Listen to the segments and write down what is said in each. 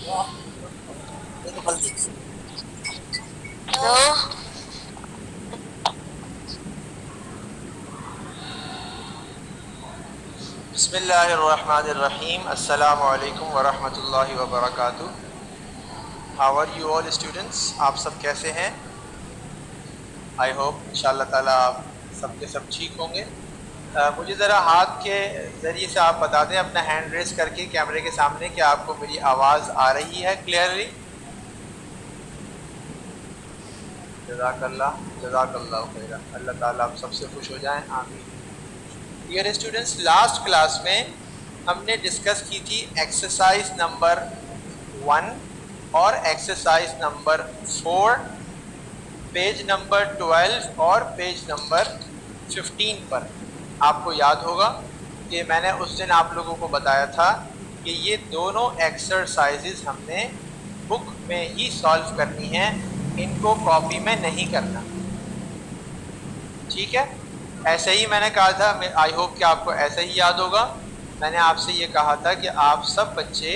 Hello. बिस्मिल्लाहिर्रहमानिर्रहीम। अस्सलामु अलैकुम वरहमतुल्लाहि वबरकातुहू। How are you all students? आप सब कैसे हैं? आई होप इंशाअल्लाह ताला आप सबके सब ठीक होंगे। मुझे ज़रा हाथ के ज़रिए से आप बता दें अपना हैंड रेस करके कैमरे के सामने कि आपको मेरी आवाज़ आ रही है क्लियरली। जज़ाकल्लाह जज़ाकल्लाह खैरा। अल्लाह ताला आप सबसे खुश हो जाएं, आमीन। डियर स्टूडेंट्स, लास्ट क्लास में हमने डिस्कस की थी एक्सरसाइज नंबर 1 और एक्सरसाइज नंबर 4, पेज नंबर 12 और पेज नंबर 15 पर। आपको याद होगा कि मैंने उस दिन आप लोगों को बताया था कि ये दोनों एक्सरसाइजेज हमने बुक में ही सॉल्व करनी है, इनको कॉपी में नहीं करना। ठीक है, ऐसे ही मैंने कहा था। आई होप कि आपको ऐसे ही याद होगा। मैंने आपसे ये कहा था कि आप सब बच्चे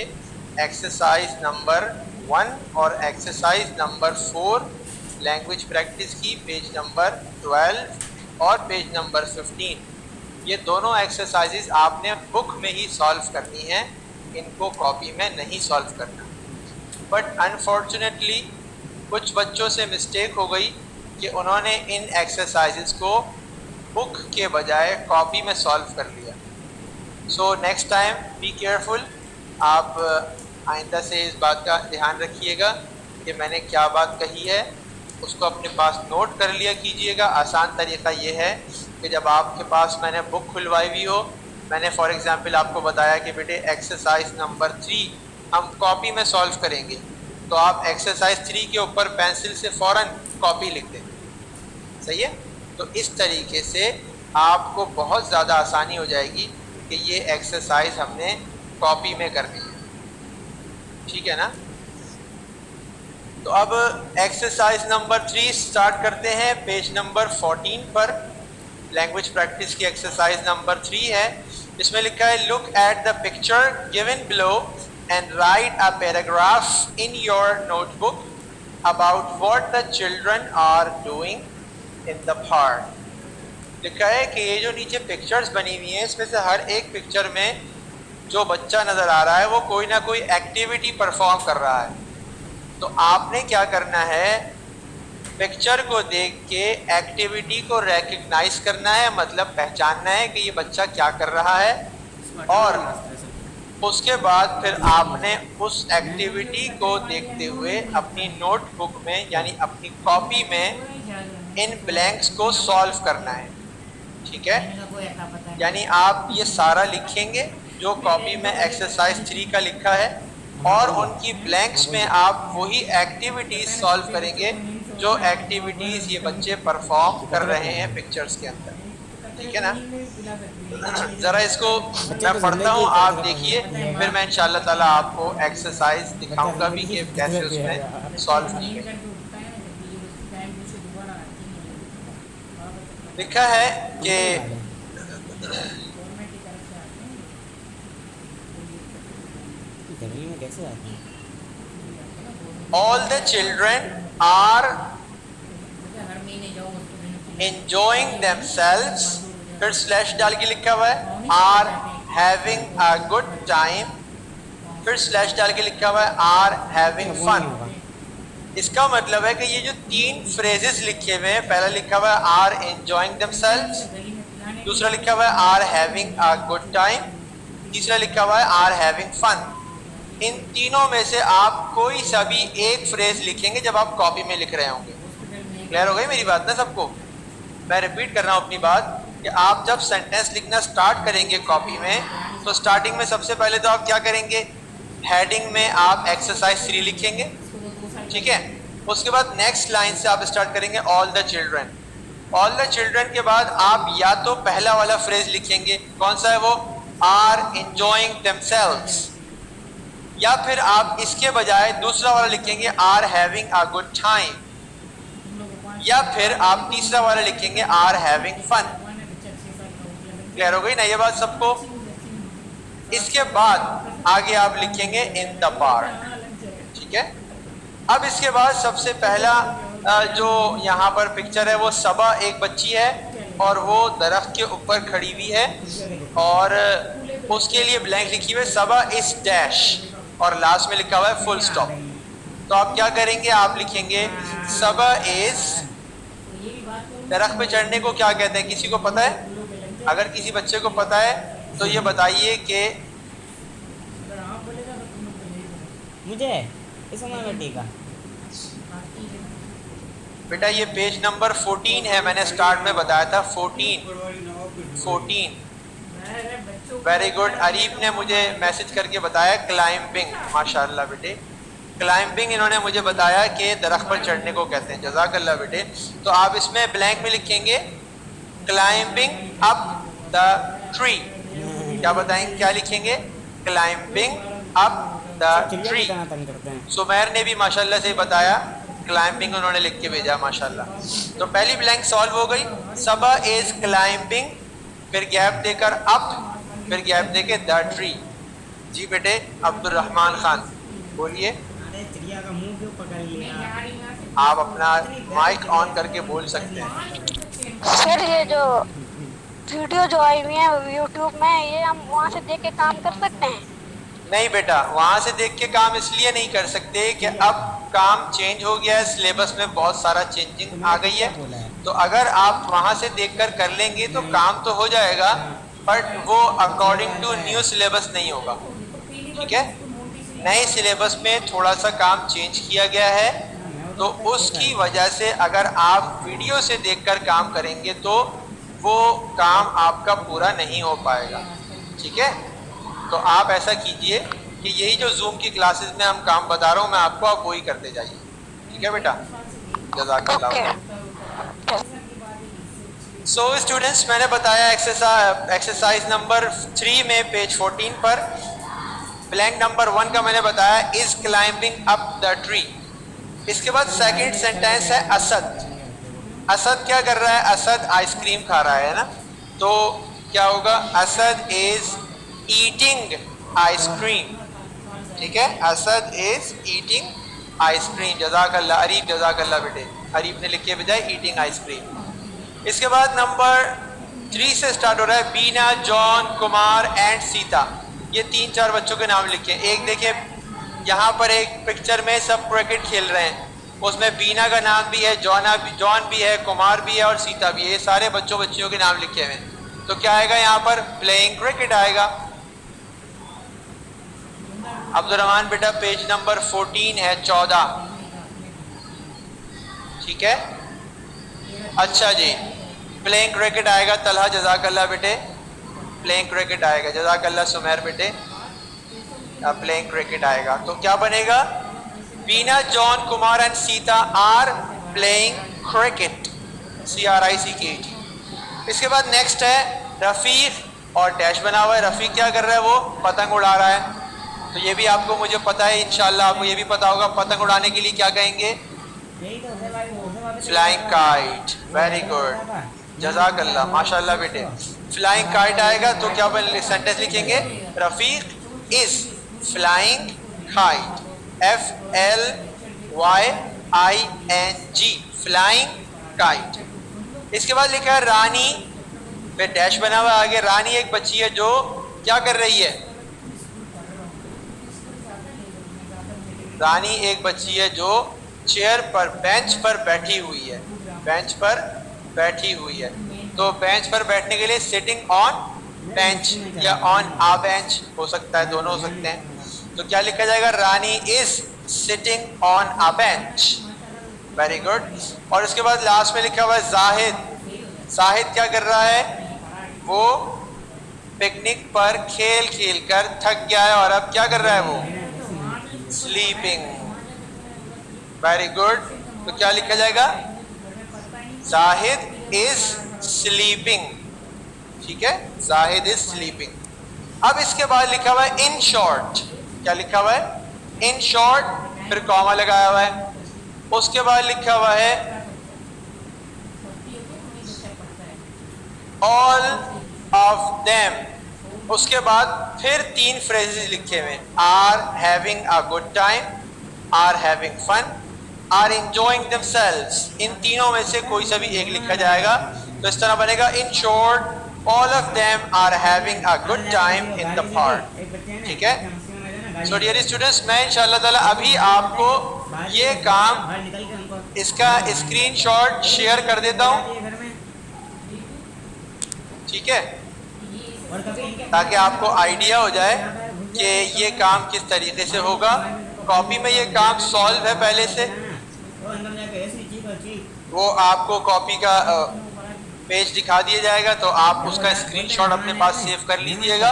एक्सरसाइज नंबर 1 और एक्सरसाइज नंबर 4 लैंग्वेज प्रैक्टिस की पेज नंबर 12 और पेज नंबर 15, ये दोनों एक्सरसाइजेज आपने बुक में ही सॉल्व करनी है, इनको कॉपी में नहीं सॉल्व करना। बट अनफॉर्चुनेटली कुछ बच्चों से मिस्टेक हो गई कि उन्होंने इन एक्सरसाइजेज को बुक के बजाय कॉपी में सॉल्व कर लिया। So next time be careful. आप आइंदा से इस बात का ध्यान रखिएगा कि मैंने क्या बात कही है, उसको अपने पास नोट कर लिया कीजिएगा। आसान तरीका ये है कि जब आपके पास मैंने बुक खुलवाई हुई हो, मैंने फॉर एग्जांपल आपको बताया कि बेटे एक्सरसाइज नंबर 3 हम कॉपी में सॉल्व करेंगे, तो आप एक्सरसाइज 3 के ऊपर पेंसिल से फ़ौरन कॉपी लिख दें। सही है? तो इस तरीके से आपको बहुत ज़्यादा आसानी हो जाएगी कि ये एक्सरसाइज हमने कॉपी में करनी है। ठीक है ना? तो अब एक्सरसाइज नंबर 3 स्टार्ट करते हैं पेज नंबर 14 पर। लैंग्वेज प्रैक्टिस की एक्सरसाइज नंबर 3 है। इसमें लिखा है look at the picture given below and write a paragraph in your notebook about what the children are doing in the park. लिखा है कि ये जो नीचे पिक्चर्स बनी हुई हैं, इसमें से हर एक पिक्चर में जो बच्चा नज़र आ रहा है वो कोई ना कोई एक्टिविटी परफॉर्म कर रहा है। तो आपने क्या करना है, पिक्चर को देख के एक्टिविटी को रिकग्नाइज करना है, मतलब पहचानना है कि ये बच्चा क्या कर रहा है, और उसके बाद फिर आपने उस एक्टिविटी को देखते हुए अपनी नोटबुक में यानी अपनी कॉपी में इन ब्लैंक्स को सॉल्व करना है। ठीक है, यानी आप ये सारा लिखेंगे जो कॉपी में एक्सरसाइज 3 का लिखा है, और उनकी ब्लैंक्स में आप वही एक्टिविटीज सॉल्व करेंगे जो एक्टिविटीज ये बच्चे परफॉर्म कर रहे हैं पिक्चर्स के अंदर। ठीक है ना? जरा इसको मैं पढ़ता हूँ, आप देखिए, फिर मैं इंशाअल्लाह ताला आपको एक्सरसाइज दिखाऊंगा भी कि कैसे उसमें सॉल्व की गई। लिखा है कि all the children are enjoying themselves, फिर स्लैश डाल के लिखा हुआ है are having a good time, फिर स्लैश डाल के लिखा हुआ है are having fun। इसका मतलब है कि ये जो 3 फ्रेजेस लिखे हुए हैं, पहला लिखा हुआ है are enjoying themselves, दूसरा लिखा हुआ है are having a good time, तीसरा लिखा हुआ है are having fun। इन तीनों में से आप कोई सा भी एक फ्रेज लिखेंगे जब आप कॉपी में लिख रहे होंगे। क्लियर हो गई मेरी बात ना सबको? मैं रिपीट कर रहा हूं अपनी बात कि आप जब सेंटेंस लिखना स्टार्ट करेंगे कॉपी में, तो स्टार्टिंग में सबसे पहले तो आप क्या करेंगे, हेडिंग में आप एक्सरसाइज 3 लिखेंगे। ठीक है, उसके बाद नेक्स्ट लाइन से आप स्टार्ट करेंगे all the children. All the children के बाद आप या तो पहला वाला फ्रेज लिखेंगे, कौन सा है वो, आर एंजॉयिंग देमसेल्व्स, या फिर आप इसके बजाय दूसरा वाला लिखेंगे are having a good time, या फिर आप तीसरा वाला लिखेंगे आर हैविंग फन। क्लियर हो गई ना ये बात सबको? इसके बाद आगे आप लिखेंगे इन द पार्क। ठीक है। अब इसके बाद सबसे पहला जो यहाँ पर पिक्चर है वो सबा एक बच्ची है और वो दरख्त के ऊपर खड़ी हुई है और उसके लिए ब्लैंक लिखी हुई है सबा इज डैश और लास्ट में लिखा हुआ है फुल स्टॉप। तो आप क्या करेंगे, आप लिखेंगे सबा इज, दरख्त पे चढ़ने को क्या कहते हैं, किसी को पता है? अगर किसी बच्चे को पता है तो ये बताइए कि मुझे इस समय का बेटा ये पेज नंबर 14 है, मैंने स्टार्ट में बताया था 14। Very good. अरीफ ने मुझे मैसेज करके बताया क्लाइंबिंग, माशाल्लाह बेटे, क्लाइंबिंग इन्होंने मुझे बताया कि दरख्त पर चढ़ने को कहते हैं, जज़ाकल्लाह बेटे। तो आप इसमें ब्लैंक में लिखेंगे क्लाइंबिंग अप द ट्री। क्या बताएंगे, क्या लिखेंगे? Climbing up the tree. Sumair ने भी माशाल्लाह से बताया, क्लाइंबिंग उन्होंने लिख के भेजा माशाल्लाह। तो पहली ब्लैंक सॉल्व हो गई, सबा इज क्लाइंबिंग, फिर गैप देकर अप, फिर गैप देके द ट्री। जी बेटे अब्दुर्रहमान खान बोलिए। चिड़िया का मुंह क्यों पकड़ लिया? आप अपना माइक ऑन करके बोल सकते हैं। सर ये जो वीडियो जो आई हुई है यूट्यूब में, ये हम वहाँ से देख के काम कर सकते हैं? नहीं बेटा, वहाँ से देख के काम इसलिए नहीं कर सकते कि अब काम चेंज हो गया है, सिलेबस में बहुत सारा चेंजिंग आ गई है। तो अगर आप वहाँ से देखकर कर लेंगे तो काम तो हो जाएगा, बट वो अकॉर्डिंग टू न्यू सिलेबस नहीं होगा, ठीक है। नए सिलेबस में थोड़ा सा काम चेंज किया गया है, तो उसकी वजह से अगर आप वीडियो से देखकर काम करेंगे तो वो काम आपका पूरा नहीं हो पाएगा, ठीक है। तो आप ऐसा कीजिए कि यही जो जूम की क्लासेस में हम काम बता रहा हूँ मैं आपको, आप वही करते जाइए, ठीक है बेटा, जज़ाकल्लाह। सो स्टूडेंट्स, मैंने बताया एक्सरसाइज नंबर 3 में पेज 14 पर ब्लैंक नंबर 1 का मैंने बताया is climbing up the tree. इसके बाद सेकंड सेंटेंस है असद। असद क्या कर रहा है? असद आइसक्रीम खा रहा है ना, तो क्या होगा? असद इज ईटिंग आइसक्रीम, ठीक है। असद इज ईटिंग आइसक्रीम, जज़ाकल्लाह अरीफ, जज़ाकल्लाह बेटे, अरीफ ने लिख के भेजा ईटिंग आइसक्रीम। इसके बाद नंबर 3 से स्टार्ट हो रहा है बीना, जॉन, कुमार एंड सीता। ये 3-4 बच्चों के नाम लिखे। एक देखिए यहाँ पर एक पिक्चर में सब क्रिकेट खेल रहे हैं, उसमें बीना का नाम भी है, जॉन भी है, कुमार भी है और सीता भी है। ये सारे बच्चियों के नाम लिखे हुए हैं। तो क्या आएगा यहाँ पर? प्लेइंग क्रिकेट आएगा। अब्दुर्रहमान बेटा पेज नंबर 14 है, 14, ठीक है। अच्छा जी, प्लेइंग क्रिकेट आएगा। तलहा जज़ाकल्लाह बेटे, प्लेइंग क्रिकेट आएगा। जज़ाकल्लाह सुमैर बेटे, प्लेइंग क्रिकेट आएगा। तो क्या बनेगा? Bina, John, Kumar and Sita are playing cricket, CRICKET। इसके बाद नेक्स्ट है रफ़ीक और डैश बना हुआ है। रफ़ीक क्या कर रहा है? वो पतंग उड़ा रहा है। तो ये भी आपको मुझे पता है, इंशाल्लाह आपको ये भी पता होगा पतंग उड़ाने के लिए क्या कहेंगे? Flying kite. वेरी गुड, जज़ाकल्लाह, माशाल्लाह बेटे। फ्लाइंग काइट आएगा तो क्या सेंटेंस लिखेंगे? Rafiq is flying kite, FLYING, flying kite. इसके बाद लिखा है रानी, फिर डैश बना हुआ आगे। रानी एक बच्ची है जो क्या कर रही है? रानी एक बच्ची है जो चेयर पर, बेंच पर बैठी हुई है, बेंच पर बैठी हुई है। तो बेंच पर बैठने के लिए सिटिंग ऑन बेंच या ऑन आ बेंच हो सकता है, दोनों हो सकते हैं। तो क्या लिखा जाएगा? Rani is sitting on a bench. Very good. और उसके बाद लास्ट में लिखा हुआ है जाहिद। जाहिद क्या कर रहा है? वो पिकनिक पर खेल खेल कर थक गया है और अब क्या कर रहा है? वो स्लीपिंग। Very good. तो क्या लिखा जाएगा? जाहिद इज स्लीपिंग, ठीक है, जाहिद इज स्लीपिंग। अब इसके बाद लिखा हुआ है इन शॉर्ट। क्या लिखा हुआ है? इन शॉर्ट, फिर कॉमा लगाया हुआ है। उसके बाद लिखा हुआ है ऑल ऑफ देम। उसके बाद फिर 3 फ्रेजेस लिखे हुए, are having a good time, are having fun, are enjoying themselves. इन तीनों में से कोई सा भी एक लिखा जाएगा। तो इस तरह बनेगा in short all of them are having a good time in the park। ठीक है। So dear students, मैं इंशाल्लाह ताला अभी आपको ये काम इसका स्क्रीनशॉट शेयर कर देता हूँ, ठीक है, ताकि आपको आइडिया हो जाए कि ये काम किस तरीके से होगा। कॉपी में ये काम सॉल्व है पहले से, वो आपको कॉपी का पेज दिखा दिया जाएगा, तो आप उसका स्क्रीनशॉट अपने पास सेव कर लीजिएगा,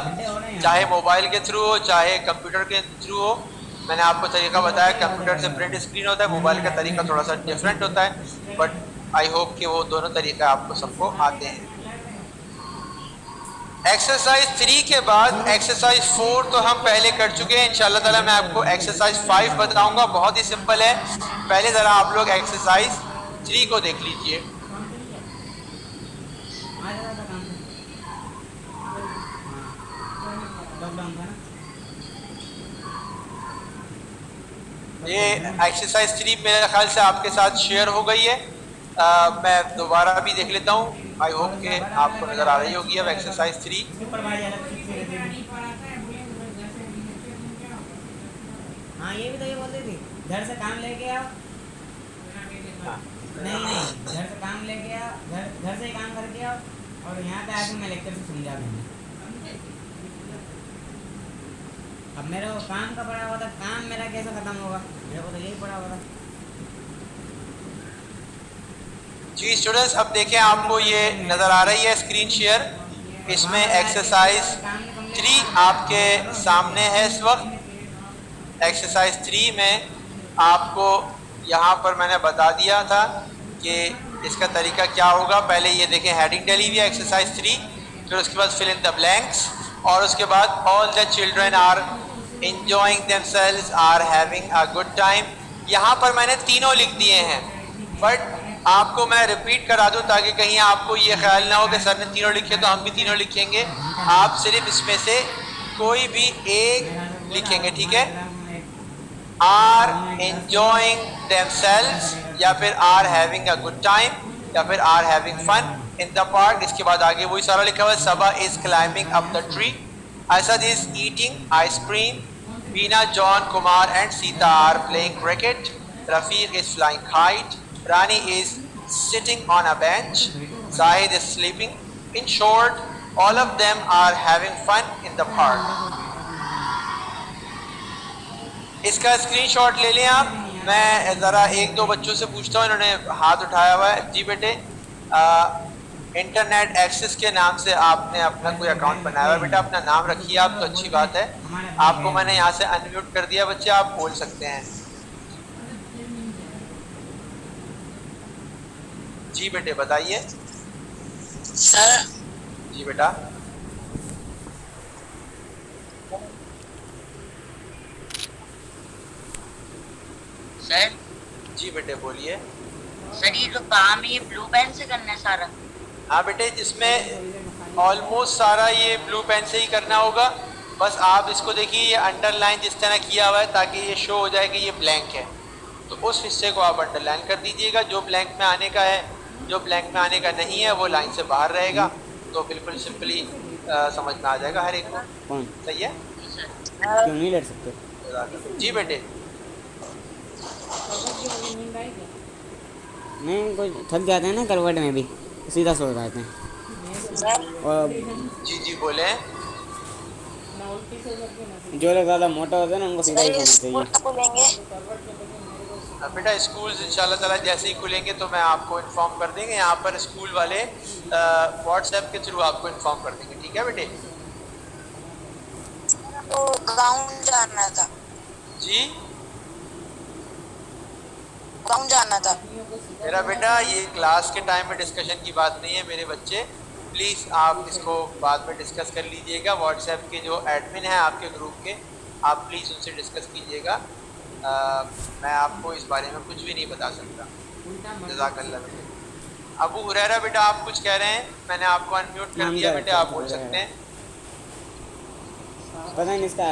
चाहे मोबाइल के थ्रू हो चाहे कंप्यूटर के थ्रू हो। मैंने आपको तरीका बताया, कंप्यूटर से प्रिंट स्क्रीन होता है, मोबाइल का तरीका थोड़ा सा डिफरेंट होता है, बट आई होप कि वो दोनों तरीका आपको सबको आते हैं। एक्सरसाइज 3 के बाद एक्सरसाइज 4 तो हम पहले कर चुके हैं। इंशाल्लाह ताला मैं आपको एक्सरसाइज 5 बताऊंगा, बहुत ही सिंपल है। पहले ज़रा आप लोग एक्सरसाइज 3 को देख लीजिए। ये एक्सरसाइज 3 मेरे ख्याल से आपके साथ शेयर हो गई है। मैं दोबारा भी देख लेता हूँ, आई होप कि आपको नज़र आ रही होगी अब एक्सरसाइज 3। हाँ ये भी तो ये बोलते थे घर से काम लेके आओ, नहीं घर से काम लेके आओ, घर से ही काम करके आओ और यहाँ पे आके मैं लेक्चर से समझा दूँगा। अब मेरा वो काम का पड़ा हुआ था, काम मेरा कैसे खत्म होगा, मेरे को तो यही पड़ा हुआ था। जी स्टूडेंट्स, अब देखें आपको ये नज़र आ रही है स्क्रीन शेयर, इसमें एक्सरसाइज 3 आपके सामने है इस वक्त। एक्सरसाइज 3 में आपको यहाँ पर मैंने बता दिया था कि इसका तरीका क्या होगा। पहले ये देखें हेडिंग डली हुई है एक्सरसाइज 3, फिर उसके बाद फिल इन द ब्लैंक्स, और उसके बाद all the children are enjoying themselves, are having a good time। यहाँ पर मैंने तीनों लिख दिए हैं, बट आपको मैं रिपीट करा दूँ ताकि कहीं आपको ये ख्याल ना हो कि सर ने तीनों लिखे तो हम भी तीनों लिखेंगे। आप सिर्फ इसमें से कोई भी एक लिखेंगे, ठीक है। are enjoying themselves या फिर are having a good time या फिर are having fun in the park। इसके बाद आगे वही सारा लिखा हुआ है। सबा is climbing up the tree, Asad is eating ice cream, Veena, John, Kumar and Sita are playing cricket, Rafiq is flying kite, Rani is sitting on a bench, Zahid is sleeping। In short, all of them are having fun in the park। इसका screenshot ले लें आप। मैं ज़रा एक दो बच्चों से पूछता हूँ, इन्होंने हाथ उठाया हुआ है। जी बेटे, इंटरनेट एक्सेस के नाम से आपने अपना कोई अकाउंट बनाया हुआ है, बेटा अपना नाम रखिए आप, तो अच्छी बात है। आपको मैंने यहाँ से अनम्यूट कर दिया, बच्चे आप बोल सकते हैं। जी बेटे बताइए। सर जी बेटा। सर जी बेटे बोलिए। सर ये जो काम है ये ब्लू पेन से करना है सारा? हाँ बेटे, इसमें ऑलमोस्ट सारा ये ब्लू पेन से ही करना होगा। बस आप इसको देखिए, ये अंडरलाइन जिस तरह किया हुआ है ताकि ये शो हो जाए कि ये ब्लैंक है, तो उस हिस्से को आप अंडरलाइन कर दीजिएगा। जो ब्लैंक में आने का है, जो ब्लैंक में आने का नहीं है वो लाइन से बाहर रहेगा, तो बिल्कुल सिंपली समझ में आ जाएगा हर एक को। कौन सही है? क्यों नहीं लड़ सकते? जी बेटे। नहीं कोई थक जाते हैं ना करवट में भी, सीधा सो जाते हैं। और जी जी बोले। जो लोग ज़्यादा मोटा होते हैं ना उनको सीधा ही सोना चाहिए। खुलेंगे बेटा स्कूल्स इंशाल्लाह ताला जैसे ही खुलेंगे तो मैं आपको इन्फॉर्म कर देंगे। यहाँ पर स्कूल वाले व्हाट्सएप के थ्रू आपको इन्फॉर्म कर देंगे, ठीक है बेटे। तो ग्राउंड जाना था। जी ग्राउंड जाना था। मेरा बेटा ये क्लास के टाइम में डिस्कशन की बात नहीं है मेरे बच्चे, प्लीज़ आप इसको बाद में डिस्कस कर लीजिएगा। व्हाट्सएप के जो एडमिन हैं आपके ग्रुप के, आप प्लीज़ उनसे डिस्कस कीजिएगा। मैं आपको इस बारे में कुछ भी नहीं बता सकता। जज़ाकल्लाह बेटे। अबू हुरैरा बेटा आप कुछ कह रहे हैं, मैंने आपको अनम्यूट कर दिया बेटे, आप बोल सकते हैं। पता नहीं इसका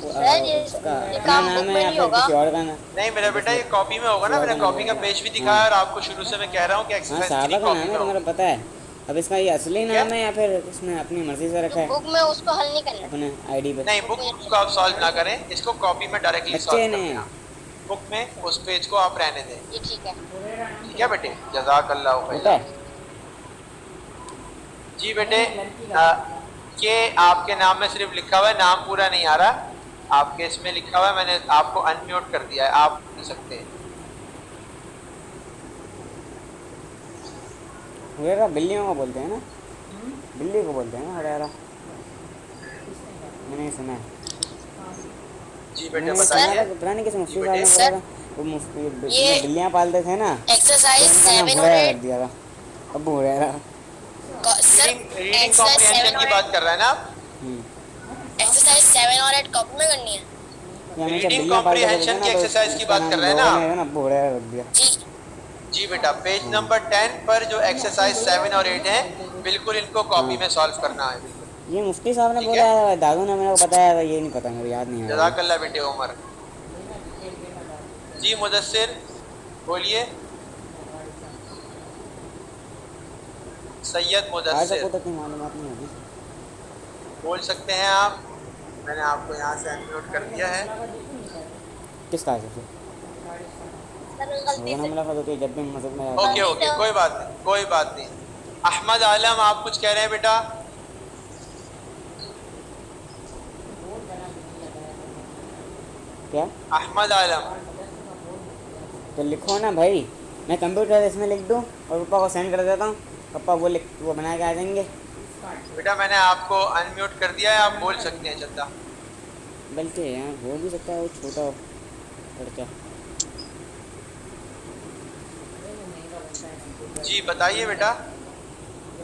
उसका ये अपना काम नाम बुक है में या नहीं फिर होगा। किसी और का नाम। नहीं मेरा बेटा ये कॉपी में होगा ना, मैंने कॉपी का पेज भी दिखाया और आपको शुरू से मैं कह रहा हूँ कि हाँ एक्सरसाइज साहबा की का नाम कॉपी है में तो मेरा होगा। पता है। अब इसका ये असली ठीक नाम है, है या फिर इसने अपनी मर्जी से रखा जो है बुक में उसको हल नहीं करना। अपने आईडी पे। नहीं बुक को आप सॉल्व ना करें, इसको कॉपी में डायरेक्टली बच्चे सॉल्व कर ने दें आप। बुक में उस पेज को आप रहने दें। ये ठीक है। ठीक है बेटे, जज़ाकल्लाह होता खैर। है। जी बेटे, के आपके नाम में सिर्फ लिखा हुआ है, नाम पूरा नहीं आ रहा। आपके इसमें लिखा हुआ है, मैंने आपको अनम्यूट कर दिया है, आप बोल सकते हैं। हुरेरा बिल्लियों को बोलते हैं ना, बिल्ली को बोलते हैं ना हुरेरा। मैंने सुना है। जी बेटे मैंने सुना बताइए। था कि पता नहीं किस जी मुफ्ती साहब ने बेटे, बोला था वो मुफ्ती ये जो बिल्लियाँ पालते थे ना तो एक्सरसाइज उनका नाम 7 और हुरेरा 8 रख दिया था, अब्बू Hurairah. Sir reading exercise 7 comprehension की और बात कर रहे हैं ना आप? एक्सरसाइज 7 और 8 कब में करनी है? ये हमेशा रीडिंग बिल्लियाँ पालते थे कॉम्प्रिहेंशन ना की तो एक्सरसाइज की उसका बात नाम कर रहे हैं ना लोगों आप? ने ना अब्बू हुरेरा रख दिया। जी जी बेटा, पेज नंबर 10 पर जो एक्सरसाइज 7 और 8 है, बिल्कुल इनको कॉपी में सॉल्व करना है। बिल्कुल ये मुफ्ती साहब ने ठीक बोला है, है, दादू ने मेरे को बताया था, ये नहीं पता, मेरे याद नहीं आ रहा। जज़ाकल्लाह बेटे उमर। जी मुदस्सिर बोलिए। सैयद आज मुदस्सिर सबको तो इतनी मालूमात नहीं होगी। बोल सकते हैं आप। मैंने आपको यहाँ से अनम्यूट कर दिया है। किस काज से सर गलती रोजाना से मुलाकात होती है जब भी मस्जिद में जाता ओके हूँ। ओके, कोई बात नहीं, कोई बात नहीं। अहमद आलम आप कुछ कह रहे हैं बेटा? क्या अहमद आलम तो लिखो ना भाई, मैं कंप्यूटर इसमें लिख दूँ और पापा को सेंड कर देता हूँ, पापा वो बना के आ जाएंगे। बेटा मैंने आपको अनम्यूट कर दिया है, आप बोल सकते हैं चंदा। बल्कि यहाँ हो भी सकता है वो छोटा लड़का। जी बताइए बेटा।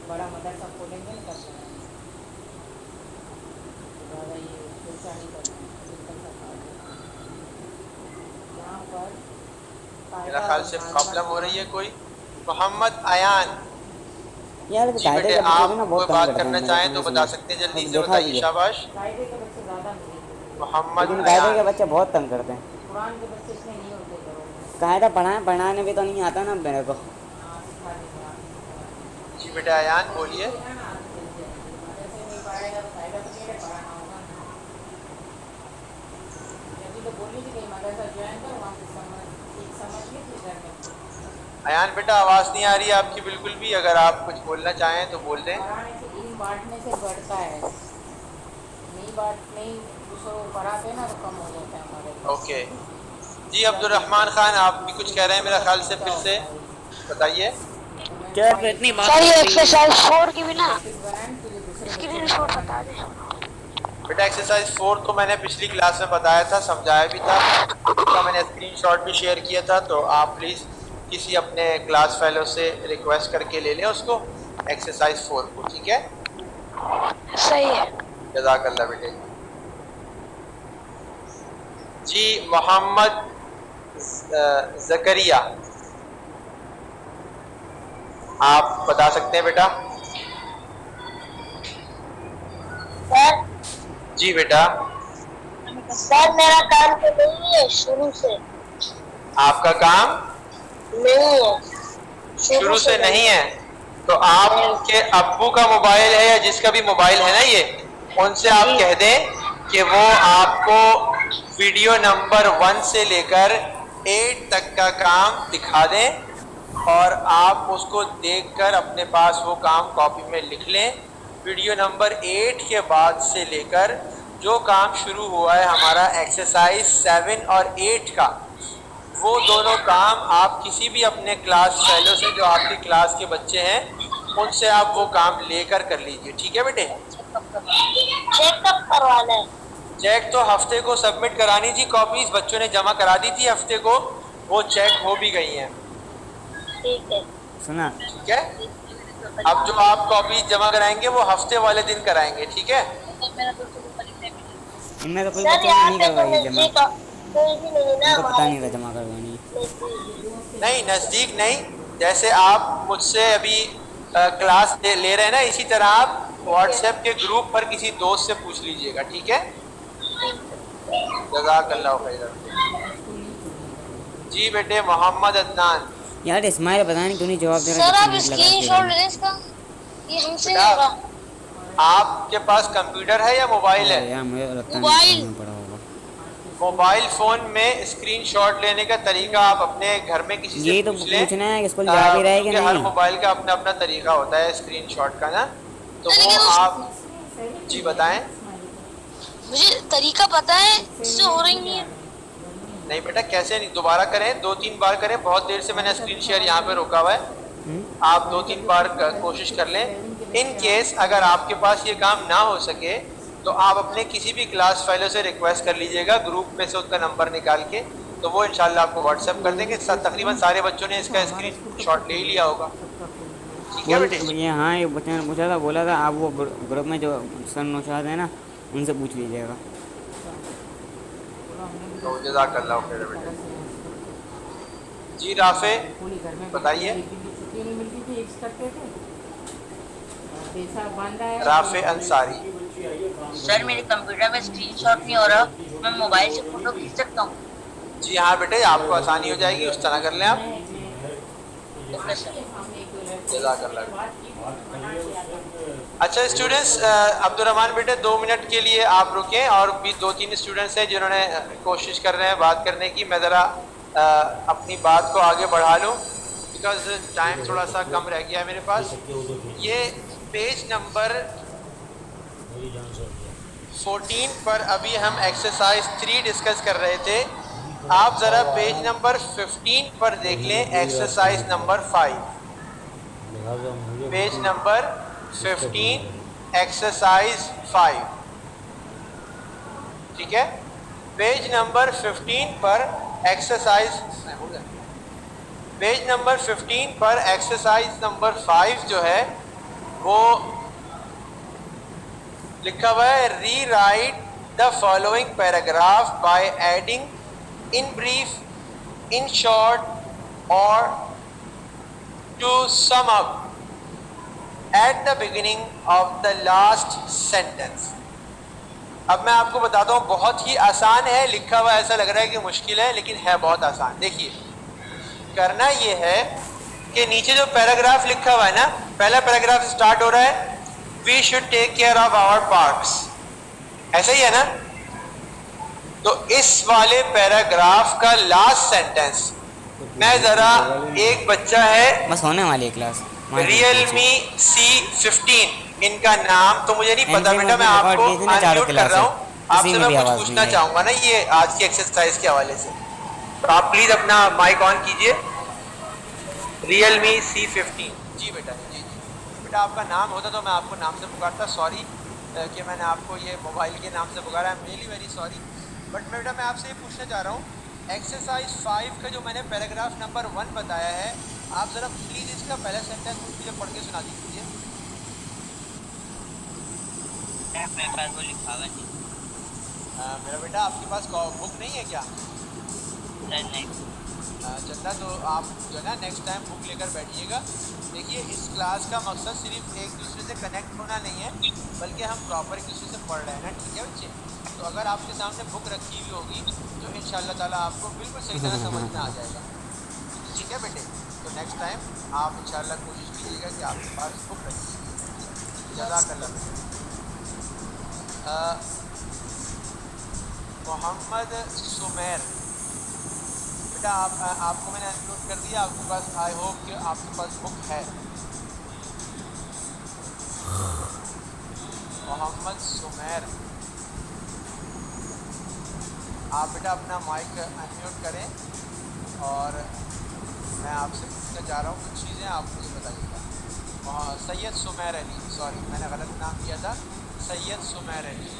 बड़ा मदरसा खोलेंगे ना तब ज़्यादा ये सोचा नहीं करना यहाँ पर मेरा ख्याल से प्रॉब्लम हो रही है कोई। मोहम्मद अयान यार जी कायदे बेटे, के बच्चे आप भी ना कोई बहुत तंग बात करते करना हैं, चाहें तो मैंने बता सुना। सकते हैं, जल्दी अब से देखा भी बताइए, है। शाबाश। कायदे के बच्चे ज़्यादा मोहम्मद लेकिन कायदे के अयान। बच्चे बहुत तंग करते हैं। कुरान के बच्चे इतने नहीं होते। कायदा पढ़ाने भी तो नहीं आता ना मेरे को। जी बेटा अयान बोलिए। अयान बेटा आवाज़ नहीं आ रही है आपकी बिल्कुल भी, अगर आप कुछ बोलना चाहें तो बोल दें। बांटने से बढ़ता है, नहीं बांटने दूसरों को पढ़ाते ना तो कम हो जाता है हमारे। ओके जी, अब्दुर्रहमान खान आप भी कुछ कह रहे हैं मेरा ख्याल से, फिर से बताइए। क्या इतनी बात सर ये एक्सरसाइज 4 की भी ना स्क्रीनशॉट बता दे। बेटा एक्सरसाइज 4 तो मैंने पिछली क्लास में बताया था, समझाया भी था, उसका मैंने स्क्रीनशॉट भी शेयर किया था, तो आप प्लीज़ किसी अपने क्लास फेलो से रिक्वेस्ट करके ले लें उसको, एक्सरसाइज 4 को, ठीक है? सही है। जज़ाकल्लाह बेटे। जी मोहम्मद ज़करिया आप बता सकते हैं बेटा? सर जी बेटा। सर मेरा काम तो नहीं है शुरू से, आपका काम नहीं है शुरू से नहीं है, तो आपके अब्बू का मोबाइल है या जिसका भी मोबाइल है ना ये, उनसे आप कह दें कि वो आपको वीडियो नंबर 1 से लेकर 8 तक का काम दिखा दें और आप उसको देखकर अपने पास वो काम कॉपी में लिख लें। वीडियो नंबर 8 के बाद से लेकर जो काम शुरू हुआ है हमारा एक्सरसाइज 7 और 8 का, वो दोनों काम आप किसी भी अपने क्लास फेलो से जो आपकी क्लास के बच्चे हैं उनसे आप वो काम लेकर कर लीजिए, ठीक है बेटे? चेकअप करवाना है। चेक तो हफ्ते को सबमिट करानी थी, कॉपीज बच्चों ने जमा करा दी थी हफ्ते को, वो चेक हो भी गई हैं, ठीक है सुना। ठीक है? अब जो आप कॉपीज जमा कराएंगे वो हफ्ते वाले दिन कराएंगे, ठीक है? इनमें तो कोई सर बच्चे यहाँ नहीं पे तो करवाई जमा, नजदीक कोई भी नहीं ना उनको पता हमारे नहीं था जमा करवानी। नहीं नज़दीक नहीं, जैसे आप मुझसे अभी क्लास ले रहे हैं ना, इसी तरह आप व्हाट्सएप के ग्रुप पर किसी दोस्त से पूछ लीजिएगा, ठीक है? जज़ाकल्लाह खैरन। जी बेटे मोहम्मद अदनान। यार इस्माइल पता नहीं क्यों नहीं जवाब दे रहा सर जब से आप नेट लगा के स्क्रीनशॉट रहा ले इसका, ये हमसे बेटा नहीं होगा। आपके पास कंप्यूटर है या मोबाइल है? यार मुझे लगता नहीं मोबाइल। समझ में पड़ा होगा। मोबाइल फोन में स्क्रीनशॉट लेने का तरीका आप अपने घर में किसी से यही तो पूछ लें। पूछना है कि स्कूल जा भी रहा है कि क्योंकि हर नहीं। मोबाइल का अपना अपना तरीका होता है स्क्रीनशॉट का ना, तो नहीं, वो लेकिन आप जी बताएं। मुझे तरीका पता है, इससे हो रही नहीं है। नहीं बेटा कैसे नहीं, दोबारा करें, 2-3 बार करें। बहुत देर से मैंने स्क्रीन शेयर यहाँ पे रोका हुआ है, आप 2-3 बार कोशिश कर लें। इन केस अगर आपके पास ये काम ना हो सके तो आप अपने किसी भी क्लास फेलो से रिक्वेस्ट कर लीजिएगा ग्रुप में से उनका नंबर निकाल के, तो वो इंशाल्लाह आपको व्हाट्सएप कर देंगे। तकरीबन सारे बच्चों ने इसका स्क्रीन शॉट ले ही लिया होगा। ठीक है बेटे। ये हाँ ये बच्चे ने पूछा था, बोला था आप वो ग्रुप में जो सर नौशाद है ना उनसे पूछ लीजिएगा। तो जज़ाकल्लाह खैर बेटे। जी राफे बताइए। राफे अंसारी। सर मेरे कंप्यूटर में स्क्रीनशॉट नहीं हो रहा, मैं मोबाइल से फोटो खींच सकता हूँ? जी हाँ बेटे आपको आसानी हो जाएगी, उस तरह कर लें आप। Okay sir. जज़ाकल्लाह। अच्छा स्टूडेंट्स, अब्दुर्रहमान बेटे 2 मिनट के लिए आप रुकें, और भी 2-3 स्टूडेंट्स हैं जिन्होंने कोशिश कर रहे हैं बात करने की। मैं ज़रा अपनी बात को आगे बढ़ा लूँ बिकॉज टाइम थोड़ा सा कम रह गया है मेरे पास। ये पेज नंबर 14 पर अभी हम एक्सरसाइज 3 डिस्कस कर रहे थे। आप ज़रा पेज नंबर 15 पर देख लें, exercise number 5। Page number 15 exercise 5, ठीक है। पेज नंबर 15 पर एक्सरसाइज पेज नंबर 15 पर एक्सरसाइज नंबर 5 जो है वो लिखा हुआ है, rewrite the following paragraph by adding in brief, in short और to sum up at the beginning of the last sentence. अब मैं आपको बताता हूँ, बहुत ही आसान है, लिखा हुआ ऐसा लग रहा है कि मुश्किल है, लेकिन है बहुत आसान। देखिए करना ये है कि नीचे जो पैराग्राफ लिखा हुआ है ना, पहला पैराग्राफ स्टार्ट हो रहा है, we should take care of our parks, ऐसा ही है ना। तो इस वाले पैराग्राफ का लास्ट सेंटेंस मैं जरा, एक बच्चा है बस होने वाली है क्लास। रियलमी C15 इनका नाम तो मुझे नहीं पता बेटा, मैं आपको अनम्यूट कर रहा हूँ। आपसे मैं कुछ पूछना चाहूंगा ना ये आज की एक्सरसाइज के हवाले से, तो आप प्लीज अपना माइक ऑन कीजिए। Realme C15। जी बेटा, जी बेटा आपका नाम होता तो मैं आपको नाम से पुकारता, सॉरी कि मैंने आपको ये मोबाइल के नाम से पुकारा, I am really very sorry. But बेटा मैं आपसे ये पूछना चाह रहा हूँ, एक्सरसाइज 5 का जो मैंने पैराग्राफ नंबर 1 बताया है, आप ज़रा प्लीज़ इसका पहला सेंटेंस मुझे पढ़ के सुना दीजिए। मेरे पास वो लिखा हुआ नहीं। मेरा बेटा आपके पास बुक नहीं है क्या? सर नहीं। चंदा तो आप जो है ना नेक्स्ट टाइम बुक लेकर बैठिएगा। देखिए इस क्लास का मकसद सिर्फ एक दूसरे से कनेक्ट होना नहीं है, बल्कि हम प्रॉपर एक दूसरे से पढ़ रहे हैं ना, ठीक है बच्चे। तो अगर आपके सामने बुक रखी हुई होगी तो इंशाल्लाह ताला आपको बिल्कुल सही तरह समझ में आ जाएगा, ठीक है बेटे। तो नेक्स्ट टाइम आप इंशाल्लाह कोशिश कीजिएगा कि आपके पास बुक रखिए। जज़ाकल्लाह। मोहम्मद सुमेर बेटा आपको मैंने अनम्यूट कर दिया, आपके पास, आई होप कि आपके पास बुक है। मोहम्मद सुमेर, आप बेटा अपना माइक अनम्यूट करें और मैं आपसे पूछना चाह रहा हूँ कुछ चीज़ें, आप मुझे बताइएगा। सैयद सुमेर अली, सॉरी मैंने गलत नाम किया था, सैयद सुमेर अली।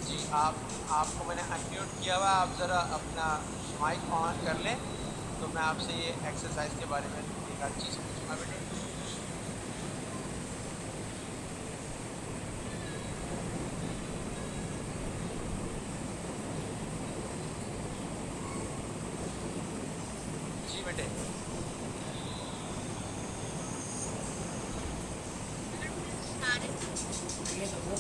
जी आपको मैंने अनम्यूट किया हुआ, आप ज़रा अपना माइक ऑन कर लें तो मैं आपसे ये एक्सरसाइज के बारे में एक आध चीज़ पूछूँगा बेटे। जी बेटे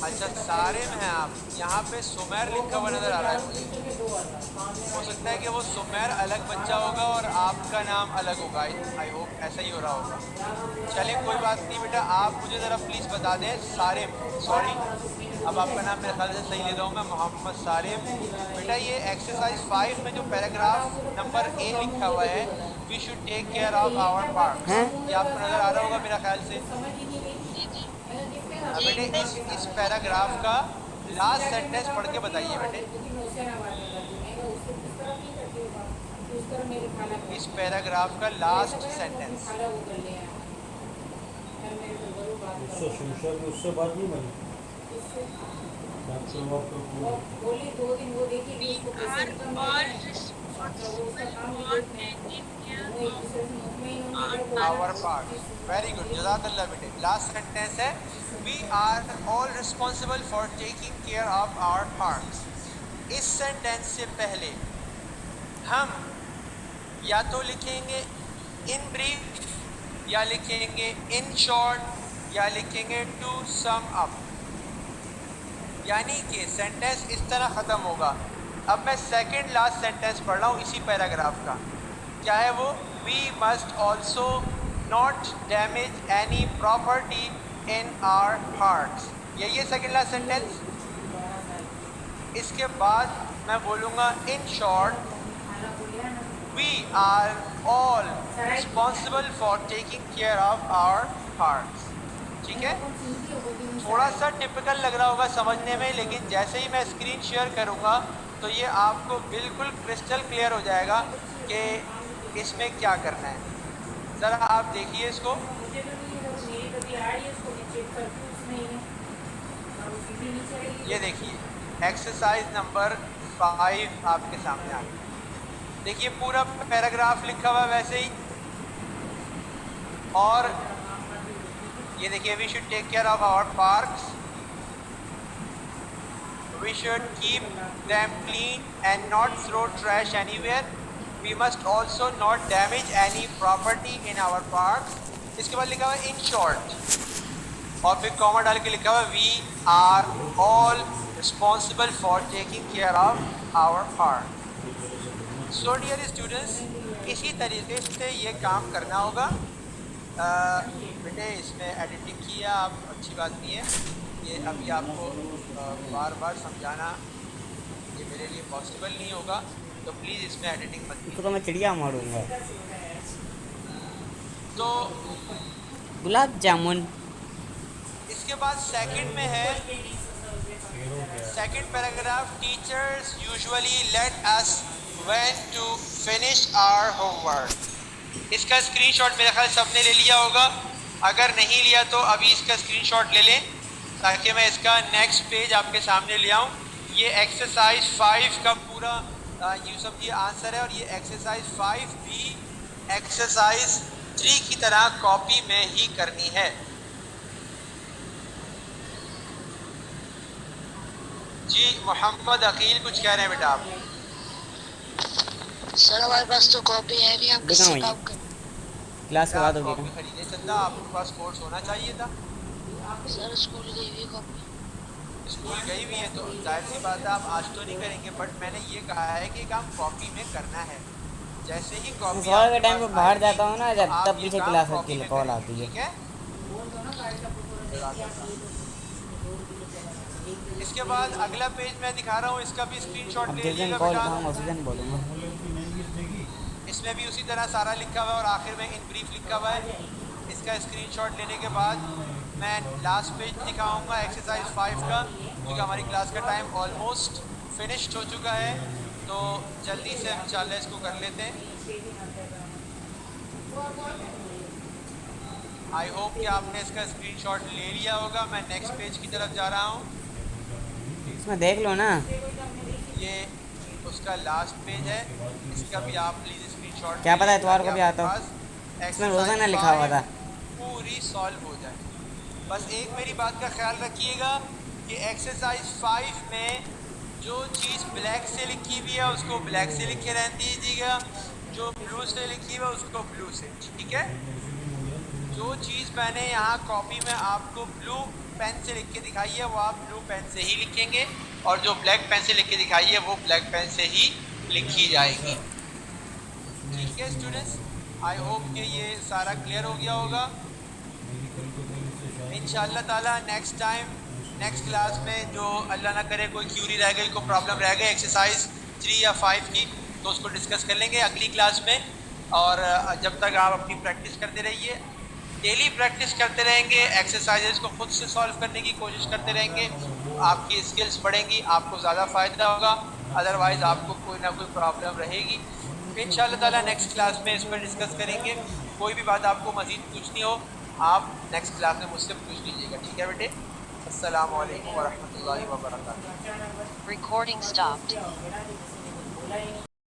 अच्छा सारे में हैं आप। यहाँ पे सुमेर लिखा हुआ नज़र आ रहा है मुझे। हो सकता है कि वो सुमेर अलग बच्चा होगा और आपका नाम अलग होगा। आई होप ऐसा ही हो रहा होगा। चलिए कोई बात नहीं बेटा, आप मुझे ज़रा प्लीज़ बता दें। सारिम, सॉरी अब आपका नाम मेरे ख्याल से सही ले रहा हूँ मैं, मोहम्मद सारिम। बेटा ये एक्सरसाइज 5 में जो पैराग्राफ नंबर ए लिखा हुआ है, we should take care of our park, हैं? ये आपको नज़र आ रहा होगा मेरा ख्याल से। बेटे इस पैराग्राफ का लास्ट सेंटेंस पढ़ के बताइए बेटे। इस पैराग्राफ का लास्ट सेंटेंस। उससे बात नहीं बनी। आवर पार्ट, वेरी गुड, जज़ाकल्लाह बेटे। लास्ट सेंटेंस है we are all responsible for taking care of our parts. इस सेंटेंस से पहले हम या तो लिखेंगे इन ब्रीफ, या लिखेंगे इन शॉर्ट, या लिखेंगे टू सम अप। यानी कि सेंटेंस इस तरह ख़त्म होगा। अब मैं सेकंड लास्ट सेंटेंस पढ़ रहा हूँ इसी पैराग्राफ का। क्या है वो? We must also not damage any property in our hearts. यही है सेकंड लास्ट सेंटेंस। इसके बाद मैं बोलूँगा in short we are all responsible for taking care of our hearts. ठीक है, थोड़ा सा टिपिकल लग रहा होगा समझने में, लेकिन जैसे ही मैं स्क्रीन शेयर करूँगा तो ये आपको बिल्कुल क्रिस्टल क्लियर हो जाएगा कि इसमें क्या करना है। ज़रा आप देखिए इसको। ये देखिए एक्सरसाइज नंबर 5 आपके सामने आ गया। देखिए पूरा पैराग्राफ लिखा हुआ है वैसे ही, और ये देखिए we should take care of our parks, we should keep them clean and not throw trash anywhere, we must also not damage any property in our parks. इसके बाद लिखा हुआ है इन शॉर्ट, और फिर कॉमा डाल के लिखा हुआ है we are all responsible for taking care of our park. So dear students, इसी तरीके से ये काम करना होगा। बेटे इसमें एडिटिंग किया आप, अच्छी बात नहीं है ये। अभी आपको बार बार समझाना ये मेरे लिए पॉसिबल नहीं होगा, तो प्लीज़ इसमें एडिटिंग मत कीजिए। इसको तो मैं चिड़िया मारूंगा। तो गुलाब जामुन। इसके बाद सेकंड में है, second paragraph, teachers usually let us when to finish our homework. इसका स्क्रीनशॉट मेरे ख्याल सबने ले लिया होगा। अगर नहीं लिया तो अभी इसका स्क्रीनशॉट ले लें ताकि मैं इसका नेक्स्ट पेज आपके सामने ले आऊँ। ये एक्सरसाइज 5 का पूरा यूँ समझिए आंसर है, और ये एक्सरसाइज 5 भी एक्सरसाइज 3 की तरह कॉपी में ही करनी है। जी मोहम्मद अकील कुछ कह रहे हैं बेटा आप? सर हमारे पास तो कॉपी है नहीं, हम किससे किससे काम काम करें? क्लास के बाद होगी कॉपी खरीदे चंदा, आपके पास कोर्स होना चाहिए था। सर स्कूल गई हुई कॉपी। स्कूल गई हुई है तो जाहिर सी बात है आप आज तो नहीं करेंगे, बट मैंने ये कहा है कि काम कॉपी में करना है। जैसे ही कॉपी सवाल के टाइम पे बाहर जाता हूँ ना जब, तब पीछे क्लास कॉपी की में कॉल करें, आती है। ठीक है। इसके बाद अगला पेज मैं दिखा रहा हूँ, इसका भी स्क्रीनशॉट अब ले जिस दिन लीजिएगा कॉल बेटा। उठाऊंगा उसी दिन बोलूँगा। इसमें भी उसी तरह सारा लिखा हुआ है और आखिर में इन ब्रीफ लिखा हुआ है। इसका स्क्रीनशॉट लेने के बाद मैं लास्ट पेज दिखाऊंगा एक्सरसाइज 5 का, क्योंकि हमारी क्लास का टाइम ऑलमोस्ट फिनिश्ड हो चुका है, तो जल्दी से हम इंशाल्लाह इसको कर लेते हैं। आई होप कि आपने इसका स्क्रीनशॉट ले लिया होगा। मैं नेक्स्ट पेज की तरफ जा रहा हूँ। इसमें देख लो ना, ये उसका लास्ट पेज है, इसका भी आप प्लीज़ स्क्रीनशॉट। क्या पता इतवार को भी आता हो। इसमें रोज़ाना लिखा हुआ था। पूरी सॉल्व हो जाए। बस एक मेरी बात का ख्याल रखिएगा कि एक्सरसाइज 5 में जो चीज़ ब्लैक से लिखी हुई है उसको ब्लैक से लिखे रहने दीजिएगा, जो ब्लू से लिखी हुई है उसको ब्लू से, ठीक है। जो चीज़ मैंने यहाँ कॉपी में आपको ब्लू पेन से लिख के दिखाई है वो आप ब्लू पेन से ही लिखेंगे, और जो ब्लैक पेन से लिख के दिखाई है वो ब्लैक पेन से ही लिखी जाएगी। ठीक है स्टूडेंट्स, आई होप कि ये सारा क्लियर हो गया होगा। इंशाअल्लाह ताला नेक्स्ट टाइम नेक्स्ट क्लास में जो अल्लाह ना करे कोई क्यूरी रह गई, कोई प्रॉब्लम रह गई एक्सरसाइज 3 या 5 की, तो उसको डिस्कस कर लेंगे अगली क्लास में। और जब तक आप अपनी प्रैक्टिस करते रहिए, डेली प्रैक्टिस करते रहेंगे, एक्सरसाइजेज को खुद से सॉल्व करने की कोशिश करते रहेंगे, आपकी स्किल्स बढ़ेंगी, आपको ज़्यादा फ़ायदा होगा। अदरवाइज़ आपको कोई ना कोई प्रॉब्लम रहेगी। इंशाअल्लाह ताला नेक्स्ट क्लास में इस पर डिस्कस करेंगे। कोई भी बात आपको मज़ीद पूछनी हो आप नेक्स्ट क्लास में मुझसे पूछ लीजिएगा। ठीक है बेटे, अस्सलामु अलैकुम वरहमतुल्लाहि वबरकातुहू। Recording stopped.